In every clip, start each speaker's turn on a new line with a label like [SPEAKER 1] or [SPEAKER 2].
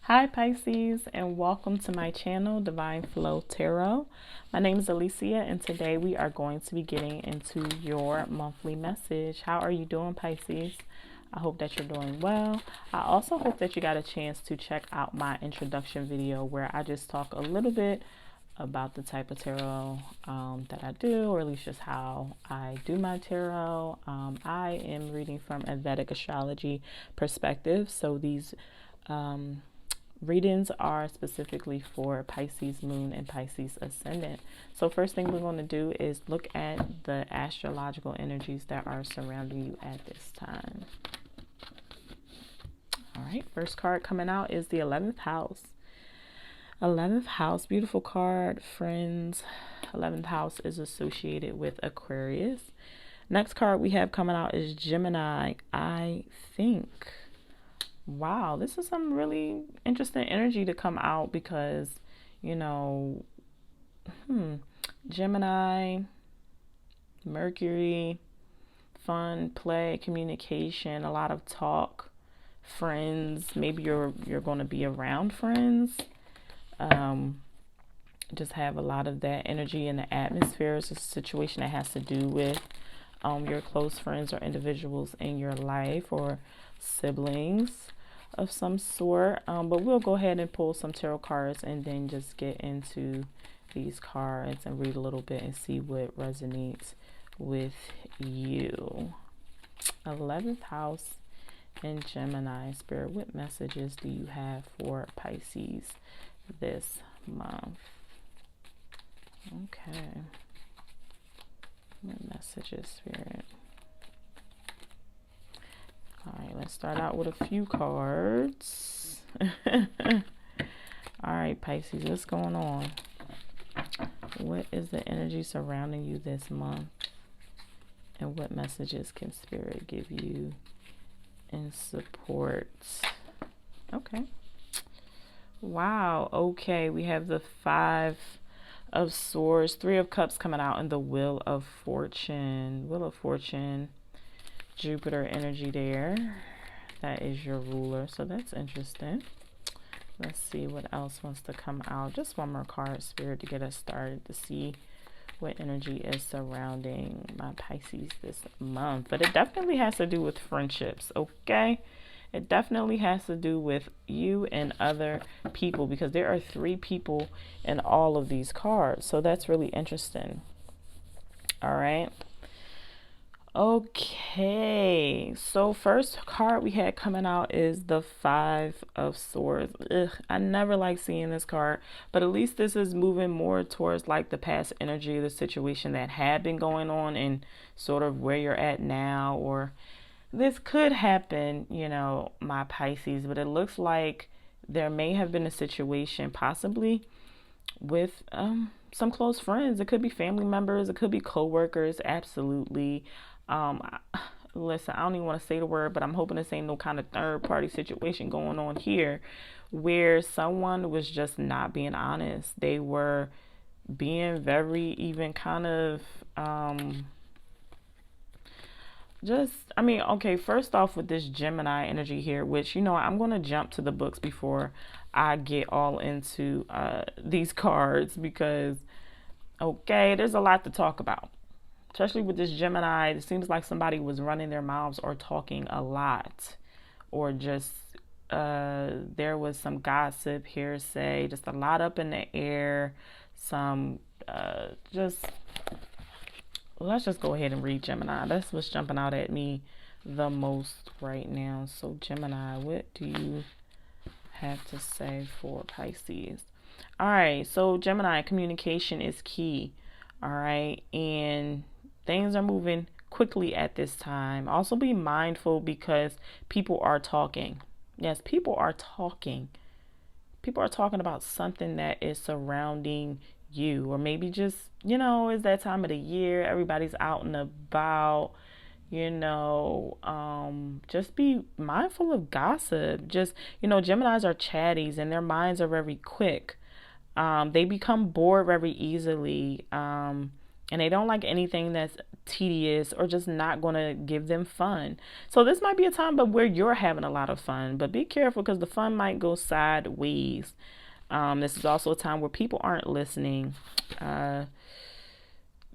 [SPEAKER 1] Hi Pisces, and welcome to my channel Divine Flow Tarot. My name is Alicia, and today we are going to be getting into your monthly message. How are you doing, Pisces? I hope that you're doing well. I also hope that you got a chance to check out my introduction video where I just talk a little bit about the type of tarot that I do, or at least just how I do my tarot. I am reading from a Vedic astrology perspective, so these readings are specifically for Pisces moon and Pisces ascendant. So first thing we're going to do is look at the astrological energies that are surrounding you at this time. All right, first card coming out is the 11th house. 11th house, beautiful card, friends. 11th house is associated with Aquarius. Next card we have coming out is Gemini, I think. Wow, this is some really interesting energy to come out because, Gemini, Mercury, fun, play, communication, a lot of talk, friends. Maybe you're going to be around friends. Just have a lot of that energy in the atmosphere. It's a situation that has to do with your close friends or individuals in your life or siblings of some sort. But we'll go ahead and pull some tarot cards and then just get into these cards and read a little bit and see what resonates with you. 11th house and Gemini. Spirit, what messages do you have for Pisces this month? Okay. What messages, Spirit? All right, let's start out with a few cards. All right, Pisces, what's going on? What is the energy surrounding you this month? And what messages can Spirit give you in support? Okay. Wow. Okay, we have the 5 of Swords, 3 of Cups coming out, and the Wheel of Fortune. Wheel of Fortune. Jupiter energy there. That is your ruler, so that's interesting. Let's see what else wants to come out. Just one more card, Spirit, to get us started to see what energy is surrounding my Pisces this month. But it definitely has to do with friendships, okay? It definitely has to do with you and other people because there are 3 people in all of these cards, so that's really interesting. All right. Okay, so first card we had coming out is the 5 of Swords. I never like seeing this card, but at least this is moving more towards like the past energy of the situation that had been going on and sort of where you're at now, or this could happen, my Pisces, but it looks like there may have been a situation possibly with some close friends. It could be family members, it could be co-workers, absolutely. Listen, I don't even want to say the word, but I'm hoping this ain't no kind of third party situation going on here where someone was just not being honest. They were being very even kind of okay, first off with this Gemini energy here, which, I'm going to jump to the books before I get all into these cards because, okay, there's a lot to talk about. Especially with this Gemini, it seems like somebody was running their mouths or talking a lot, or just there was some gossip, hearsay, just a lot up in the air. Some let's just go ahead and read Gemini. That's what's jumping out at me the most right now. So Gemini, what do you have to say for Pisces? All right, so Gemini, communication is key. All right, and things are moving quickly at this time. Also be mindful because people are talking. Yes, people are talking. People are talking about something that is surrounding you, or maybe just, it's that time of the year. Everybody's out and about, just be mindful of gossip. Just, Geminis are chatties and their minds are very quick. They become bored very easily. And they don't like anything that's tedious or just not going to give them fun. So this might be a time but where you're having a lot of fun, but be careful because the fun might go sideways. This is also a time where people aren't listening.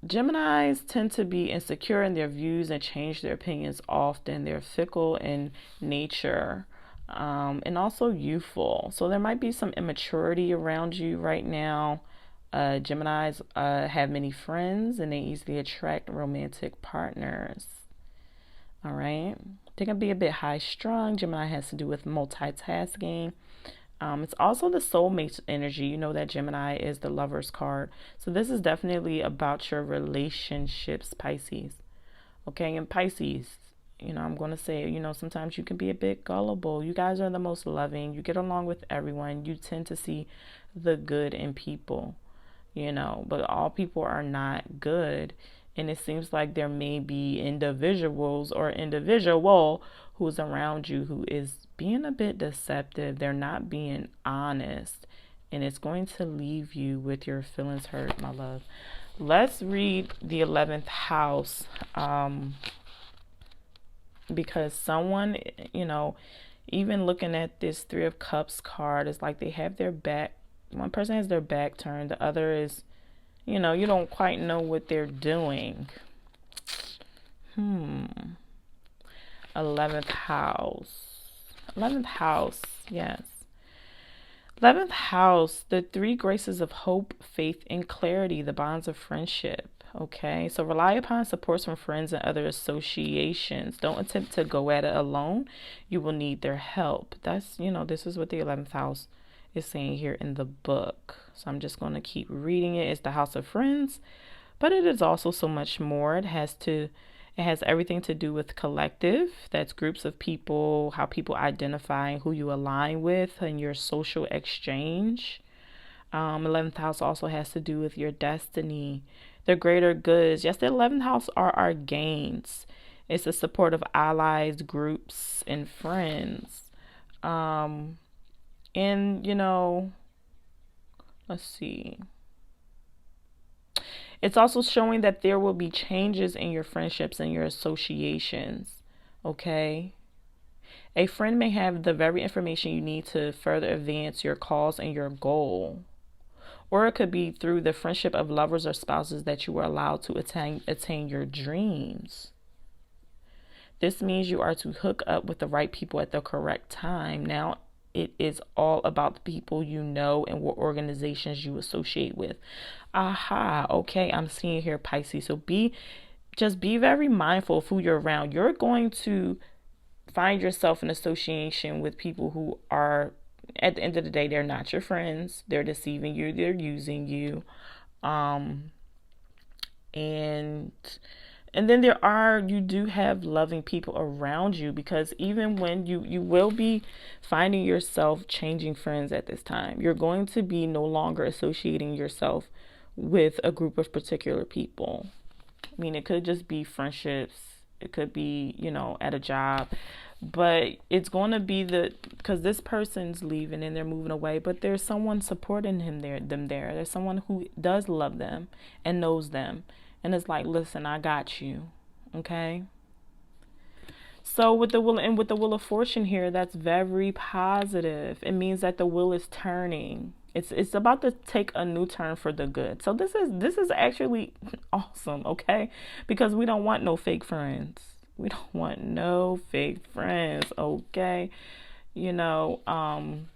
[SPEAKER 1] Geminis tend to be insecure in their views and change their opinions often. They're fickle in nature, and also youthful. So there might be some immaturity around you right now. Geminis have many friends and they easily attract romantic partners. All right. They can be a bit high strung. Gemini has to do with multitasking. It's also the soulmate energy. You know that Gemini is the lover's card. So this is definitely about your relationships, Pisces. Okay, and Pisces, I'm going to say, sometimes you can be a bit gullible. You guys are the most loving. You get along with everyone. You tend to see the good in people, but all people are not good. And it seems like there may be individuals or individual who's around you who is being a bit deceptive. They're not being honest. And it's going to leave you with your feelings hurt, my love. Let's read the 11th house. Because someone, even looking at this 3 of Cups card, it's like they have their back. One person has their back turned. The other is, you don't quite know what they're doing. 11th house. 11th house, yes. 11th house, the 3 graces of hope, faith, and clarity, the bonds of friendship. Okay, so rely upon support from friends and other associations. Don't attempt to go at it alone. You will need their help. That's, this is what the 11th house is saying here in the book. So I'm just going to keep reading it. It's the house of friends, but it is also so much more. It has everything to do with collective. That's groups of people, how people identify who you align with and your social exchange. 11th house also has to do with your destiny, the greater goods. Yes, the 11th house are our gains. It's the support of allies, groups, and friends. And, let's see. It's also showing that there will be changes in your friendships and your associations. Okay? A friend may have the very information you need to further advance your cause and your goal. Or it could be through the friendship of lovers or spouses that you were allowed to attain your dreams. This means you are to hook up with the right people at the correct time. Now, it is all about the people you know and what organizations you associate with. Aha, okay, I'm seeing here, Pisces. So just be very mindful of who you're around. You're going to find yourself in association with people who are, at the end of the day, they're not your friends. They're deceiving you. They're using you. And then you do have loving people around you, because even when you will be finding yourself changing friends at this time, you're going to be no longer associating yourself with a group of particular people. I mean, it could just be friendships. It could be, at a job, but it's going to be because this person's leaving and they're moving away, but there's someone supporting them there. There's someone who does love them and knows them. And it's like, listen, I got you. Okay. So with the wheel of fortune here, that's very positive. It means that the wheel is turning. It's about to take a new turn for the good. So this is actually awesome, okay? Because we don't want no fake friends. We don't want no fake friends, okay? And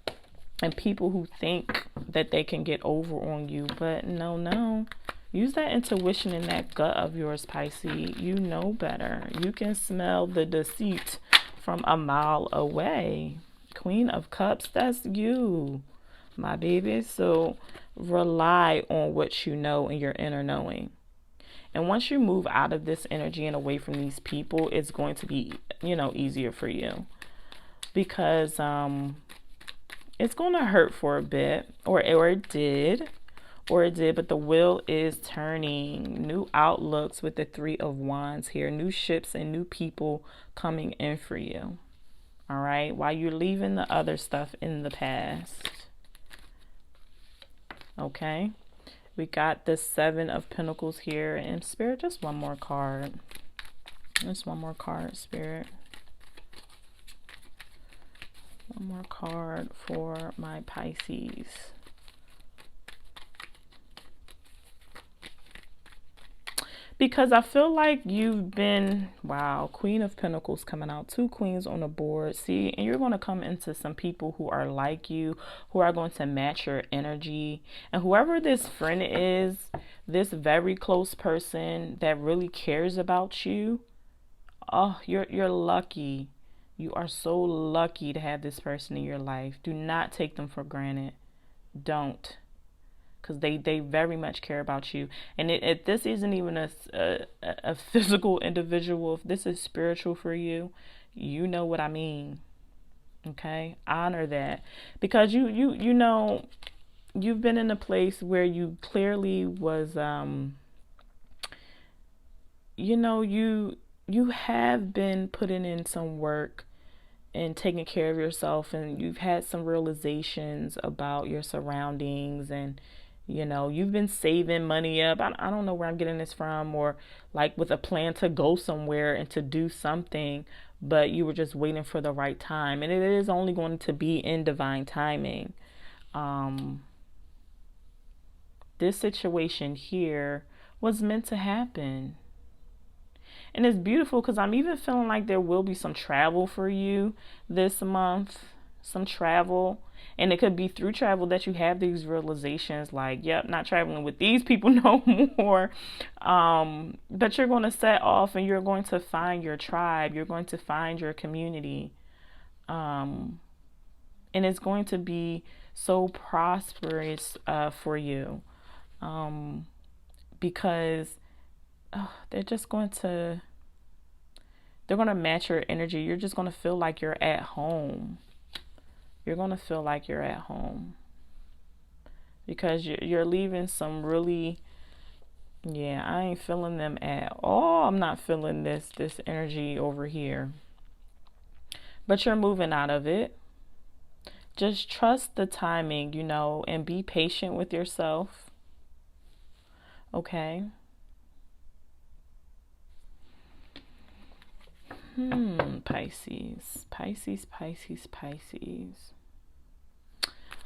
[SPEAKER 1] people who think that they can get over on you, but no. Use that intuition and that gut of yours, Pisces. You know better. You can smell the deceit from a mile away. Queen of Cups, that's you, my baby. So rely on what you know and your inner knowing. And once you move out of this energy and away from these people, it's going to be, easier for you. Because it's going to hurt for a bit, or it did, but the wheel is turning. New outlooks with the 3 of Wands here. New ships and new people coming in for you. All right. While you're leaving the other stuff in the past. Okay. We got the Seven of Pentacles here. And Spirit, just one more card. Just one more card, Spirit. One more card for my Pisces. Because I feel like you've been, wow, Queen of Pentacles coming out, 2 queens on the board. See, and you're going to come into some people who are like you, who are going to match your energy. And whoever this friend is, this very close person that really cares about you, oh, you're lucky. You are so lucky to have this person in your life. Do not take them for granted. Don't. Because they very much care about you. And if this isn't even a physical individual, if this is spiritual for you, you know what I mean. Okay? Honor that. Because you know, you've been in a place where you clearly was, you know, you have been putting in some work and taking care of yourself, and you've had some realizations about your surroundings, and you know, you've been saving money up. I don't know where I'm getting this from, or like with a plan to go somewhere and to do something, but you were just waiting for the right time. And it is only going to be in divine timing. This situation here was meant to happen. And it's beautiful because I'm even feeling like there will be some travel for you this month. Some travel. And it could be through travel that you have these realizations like, yep, not traveling with these people no more. But you're going to set off and you're going to find your tribe. You're going to find your community. And it's going to be so prosperous for you. Because they're going to match your energy. You're just going to feel like you're at home. You're going to feel like you're at home because you're leaving some really, yeah, I ain't feeling them at all. I'm not feeling this energy over here, but you're moving out of it. Just trust the timing, you know, and be patient with yourself. Okay. Pisces.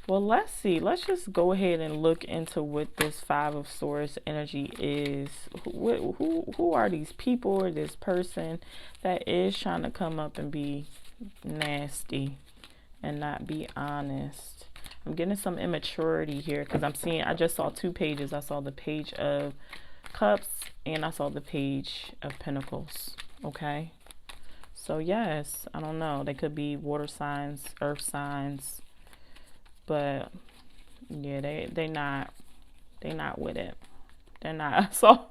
[SPEAKER 1] Well, let's see. Let's just go ahead and look into what this Five of Swords energy is. Who are these people or this person that is trying to come up and be nasty and not be honest? I'm getting some immaturity here because I just saw 2 pages. I saw the Page of Cups and I saw the Page of Pentacles. Okay. So yes, I don't know. They could be water signs, earth signs. But yeah, they not with it. They're not. So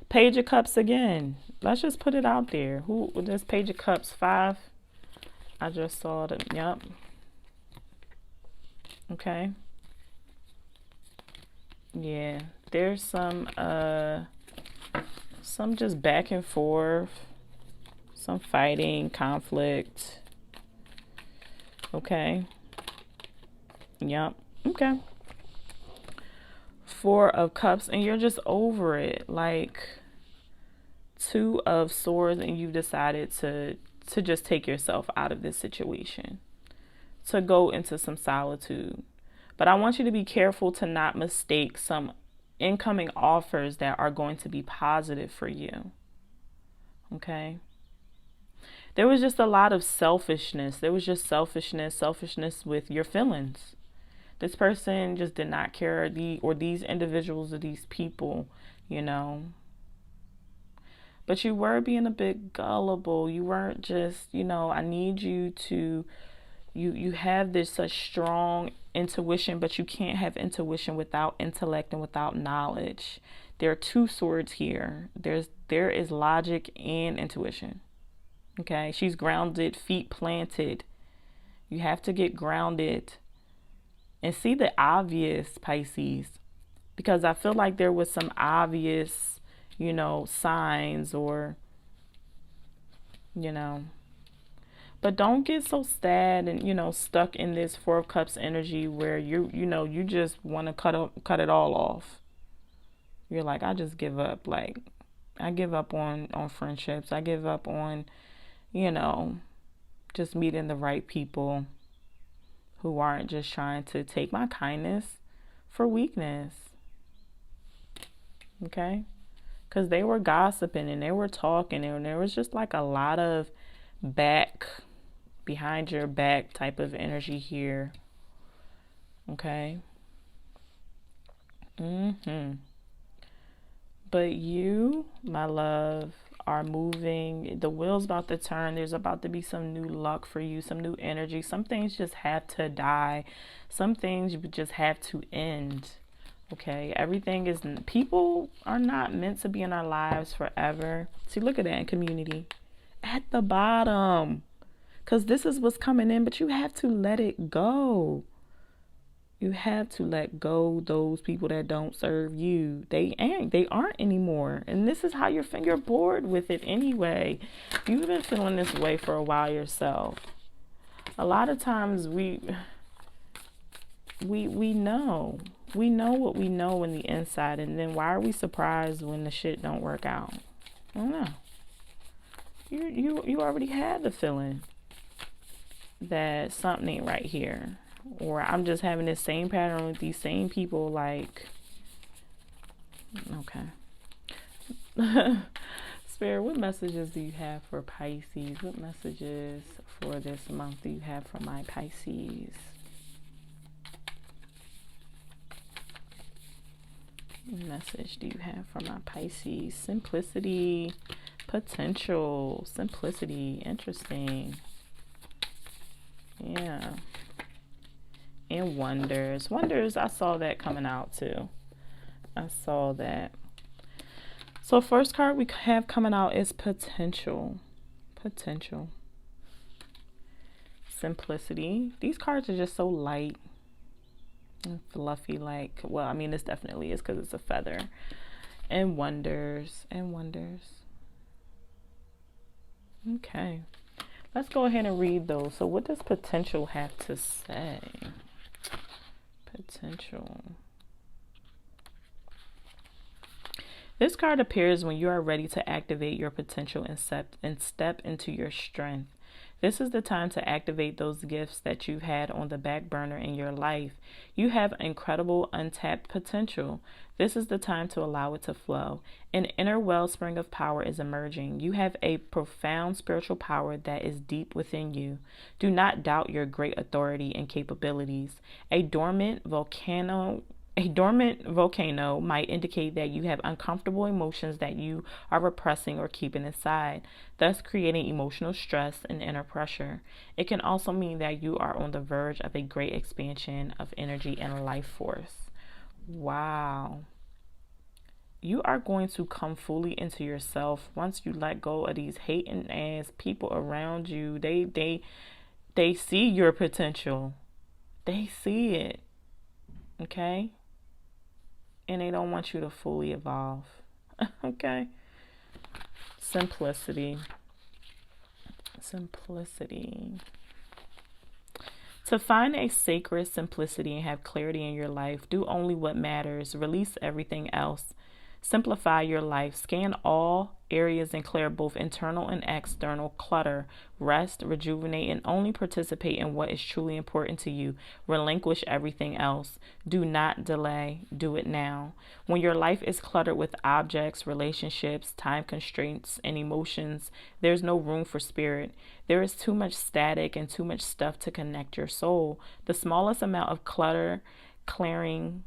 [SPEAKER 1] Page of Cups again. Let's just put it out there. Who this Page of Cups 5? I just saw it. Yep. Okay. Yeah, there's some just back and forth, some fighting, conflict. Okay. Yep. Okay. 4 of Cups, and you're just over it. Like 2 of Swords, and you've decided to just take yourself out of this situation, to go into some solitude. But I want you to be careful to not mistake some incoming offers that are going to be positive for you. Okay. There was just a lot of selfishness. There was just selfishness with your feelings. This person just did not care, these individuals or these people, you know. But you were being a bit gullible. You weren't just, you know, I need you to, you have this such strong intuition, but you can't have intuition without intellect and without knowledge. There are 2 swords here. There is logic and intuition. Okay, she's grounded, feet planted. You have to get grounded and see the obvious, Pisces, because I feel like there was some obvious, you know, signs or, you know, but don't get so sad and, you know, stuck in this 4 of Cups energy where you just want to cut it all off. You're like, I just give up. Like, I give up on friendships. I give up on, you know, just meeting the right people who aren't just trying to take my kindness for weakness. Okay? Because they were gossiping and they were talking, and there was just like a lot of behind your back type of energy here. Okay? But you, my love, are moving. The wheel's about to turn. There's about to be some new luck for you, some new energy. Some things just have to die. Some things just have to end. Okay, everything is, people are not meant to be in our lives forever. See, look at that in community at the bottom, because this is what's coming in, but you have to let it go. You have to let go those people that don't serve you. They aren't anymore. And this is how you're bored with it anyway. You've been feeling this way for a while yourself. A lot of times we know. We know what we know in the inside, and then why are we surprised when the shit don't work out? I don't know. You already had the feeling that something ain't right here. Or I'm just having this same pattern with these same people, like, okay. Spirit, what messages do you have for Pisces? What messages for this month do you have for my Pisces? What message do you have for my Pisces? Simplicity, potential, simplicity, interesting. Yeah. And wonders. Wonders, I saw that coming out too. I saw that. So first card we have coming out is potential. Potential. Simplicity. These cards are just so light and fluffy, like, well, I mean, this definitely is because it's a feather. And wonders. And wonders. Okay. Let's go ahead and read those. So what does potential have to say? Potential. This card appears when you are ready to activate your potential and step into your strength. This is the time to activate those gifts that you've had on the back burner in your life. You have incredible untapped potential. This is the time to allow it to flow. An inner wellspring of power is emerging. You have a profound spiritual power that is deep within you. Do not doubt your great authority and capabilities. A dormant volcano might indicate that you have uncomfortable emotions that you are repressing or keeping inside, thus creating emotional stress and inner pressure. It can also mean that you are on the verge of a great expansion of energy and life force. Wow. You are going to come fully into yourself once you let go of these hating ass people around you. They see your potential. They see it. Okay? And they don't want you to fully evolve. Okay? Simplicity. Simplicity. To find a sacred simplicity and have clarity in your life, do only what matters. Release everything else. Simplify your life. Scan all areas and clear both internal and external clutter. Rest, rejuvenate, and only participate in what is truly important to you. Relinquish everything else. Do not delay. Do it now. When your life is cluttered with objects, relationships, time constraints, and emotions, there's no room for spirit. There is too much static and too much stuff to connect your soul. The smallest amount of clutter clearing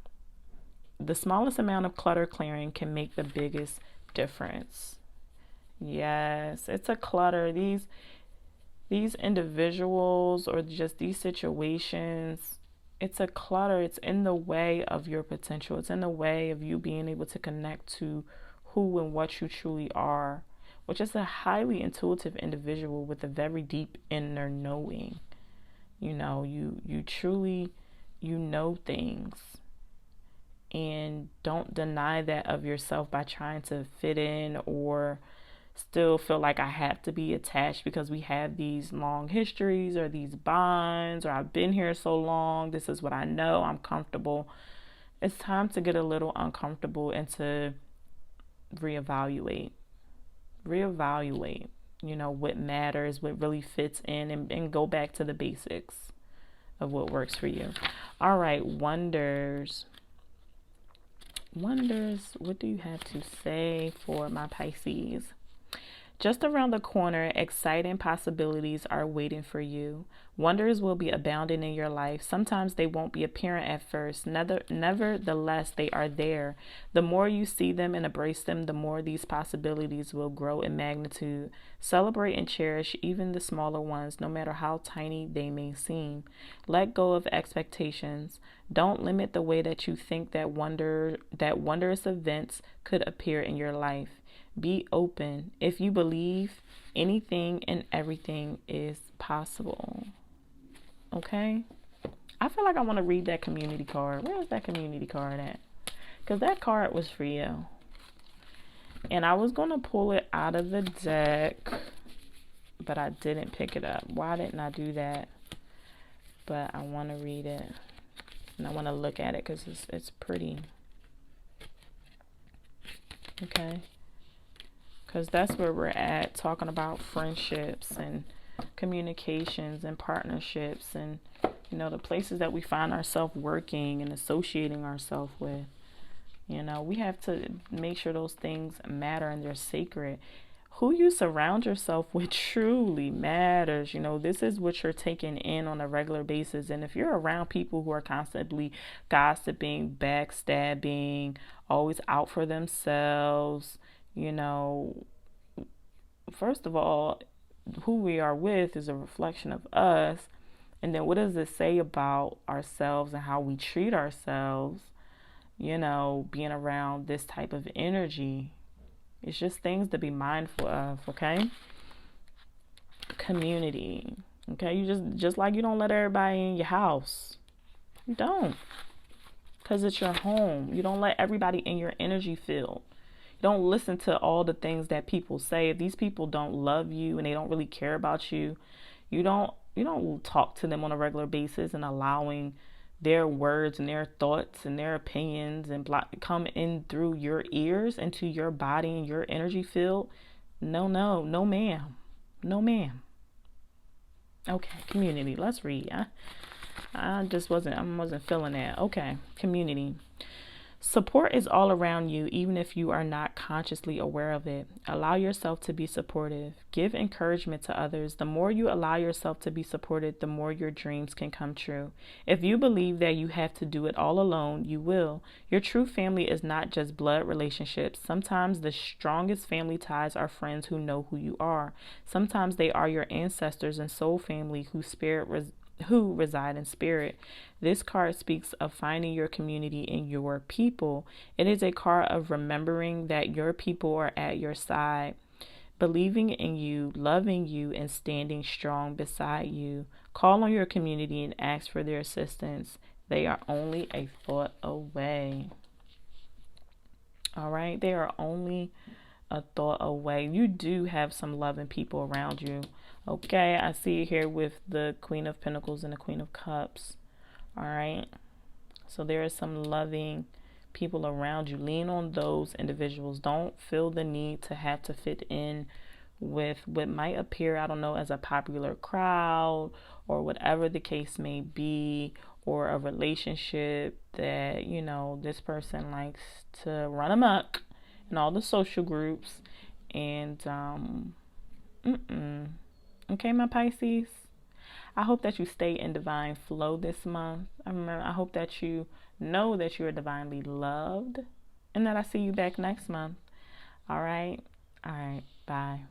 [SPEAKER 1] can make the biggest difference. Yes, it's a clutter. These individuals or just these situations, it's a clutter. It's in the way of your potential. It's in the way of you being able to connect to who and what you truly are, which is a highly intuitive individual with a very deep inner knowing. You know, you truly, you know things. And don't deny that of yourself by trying to fit in or still feel like I have to be attached because we have these long histories or these bonds or I've been here so long. This is what I know. I'm comfortable. It's time to get a little uncomfortable and to reevaluate. Reevaluate, what matters, what really fits in, and go back to the basics of what works for you. All right, wonders. Wonders, what do you have to say for my Pisces? Just around the corner, exciting possibilities are waiting for you. Wonders will be abounding in your life. Sometimes they won't be apparent at first. Nevertheless, they are there. The more you see them and embrace them, the more these possibilities will grow in magnitude. Celebrate and cherish even the smaller ones, no matter how tiny they may seem. Let go of expectations. Don't limit the way that you think that wondrous events could appear in your life. Be open. If you believe, anything and everything is possible. Okay? I feel like I want to read that community card. Where is that community card at? Because that card was for you. And I was going to pull it out of the deck, but I didn't pick it up. Why didn't I do that? But I want to read it. And I want to look at it because it's pretty. Okay? Because that's where we're at, talking about friendships and communications and partnerships and, the places that we find ourselves working and associating ourselves with. We have to make sure those things matter and they're sacred. Who you surround yourself with truly matters. This is what you're taking in on a regular basis. And if you're around people who are constantly gossiping, backstabbing, always out for themselves, first of all, who we are with is a reflection of us. And then what does it say about ourselves and how we treat ourselves, being around this type of energy? It's just things to be mindful of, okay? Community, okay? You just like you don't let everybody in your house. You don't. Because it's your home. You don't let everybody in your energy field. Don't listen to all the things that people say. If these people don't love you and they don't really care about you, you don't talk to them on a regular basis and allowing their words and their thoughts and their opinions and come in through your ears into your body and your energy field. No, ma'am. No, ma'am. Okay, community. Let's read. I wasn't feeling that. Okay, community. Support is all around you, even if you are not consciously aware of it. Allow yourself to be supportive. Give encouragement to others. The more you allow yourself to be supported, the more your dreams can come true. If you believe that you have to do it all alone, you will. Your true family is not just blood relationships. Sometimes the strongest family ties are friends who know who you are. Sometimes they are your ancestors and soul family who reside in spirit. This card speaks of finding your community in your people. It is a card of remembering that your people are at your side, believing in you, loving you, and standing strong beside you. Call on your community and ask for their assistance. They are only a thought away. All right? They are only a thought away. You do have some loving people around you. Okay, I see it here with the Queen of Pentacles and the Queen of Cups. All right. So there is some loving people around you. Lean on those individuals. Don't feel the need to have to fit in with what might appear, I don't know, as a popular crowd or whatever the case may be, or a relationship that, this person likes to run amok in all the social groups. And, okay, my Pisces, I hope that you stay in divine flow this month. I hope that you know that you are divinely loved and that I see you back next month. All right. Bye.